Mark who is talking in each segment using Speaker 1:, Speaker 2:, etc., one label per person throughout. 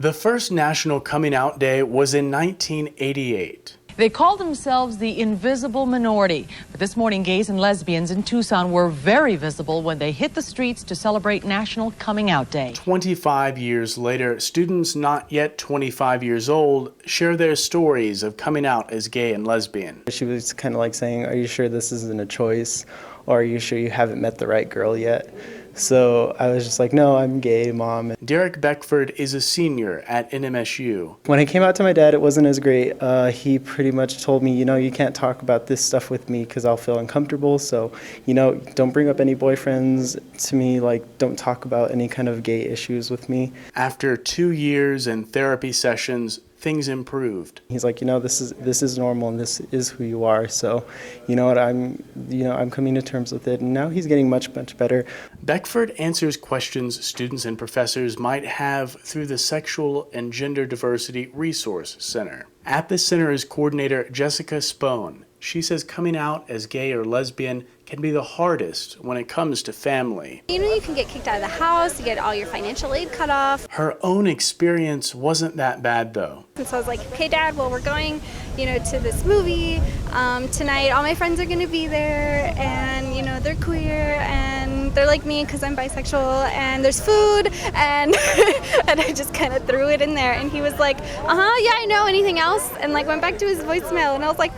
Speaker 1: The first National Coming Out Day was in 1988.
Speaker 2: They called themselves the invisible minority. But this morning, gays and lesbians in Tucson were very visible when they hit the streets to celebrate National Coming Out Day.
Speaker 1: 25 years later, students not yet 25 years old share their stories of coming out as gay and lesbian.
Speaker 3: She was kind of like saying, "Are you sure this isn't a choice? Or are you sure you haven't met the right girl yet?" So I was just like, "No, I'm gay, Mom."
Speaker 1: Derek Beckford is a senior at NMSU.
Speaker 3: When I came out to my dad, it wasn't as great. He pretty much told me, you can't talk about this stuff with me because I'll feel uncomfortable. So, don't bring up any boyfriends to me. Like, don't talk about any kind of gay issues with me.
Speaker 1: After 2 years and therapy sessions, things improved.
Speaker 3: He's like, this is normal and this is who you are. So, I'm coming to terms with it. And now he's getting much, much better.
Speaker 1: Beckford answers questions students and professors might have through the Sexual and Gender Diversity Resource Center. At the center is coordinator Jessica Spohn. She says coming out as gay or lesbian can be the hardest when it comes to family.
Speaker 4: You can get kicked out of the house, you get all your financial aid cut off.
Speaker 1: Her own experience wasn't that bad though.
Speaker 4: And so I was like, "Okay, Dad, well, we're going, to this movie tonight. All my friends are going to be there, and they're queer, and they're like me because I'm bisexual, and there's food," and and I just kind of threw it in there, and he was like, "Yeah, I know. Anything else?" And went back to his voicemail, and I was like,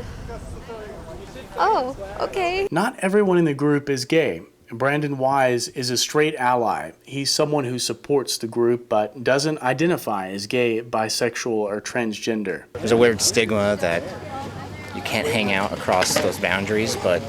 Speaker 4: "Oh, okay."
Speaker 1: Not everyone in the group is gay. Brandon Wise is a straight ally. He's someone who supports the group but doesn't identify as gay, bisexual, or transgender.
Speaker 5: There's a weird stigma that you can't hang out across those boundaries, but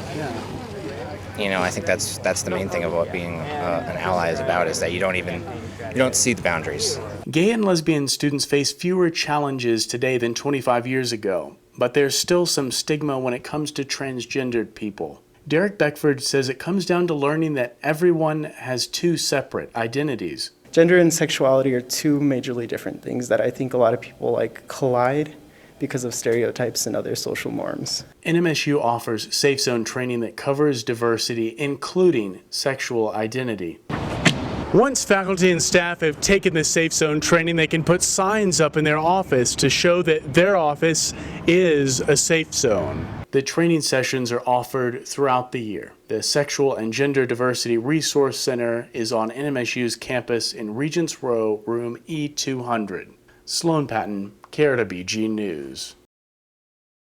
Speaker 5: I think that's the main thing of what being an ally is about, is that you don't see the boundaries.
Speaker 1: Gay and lesbian students face fewer challenges today than 25 years ago, but there's still some stigma when it comes to transgendered people. Derek Beckford says it comes down to learning that everyone has two separate identities.
Speaker 3: Gender and sexuality are two majorly different things that I think a lot of people collide because of stereotypes and other social norms.
Speaker 1: NMSU offers Safe Zone training that covers diversity, including sexual identity. Once faculty and staff have taken the Safe Zone training, they can put signs up in their office to show that their office is a safe zone. The training sessions are offered throughout the year. The Sexual and Gender Diversity Resource Center is on NMSU's campus in Regents Row, room E200. Sloan Patton, KRWG News.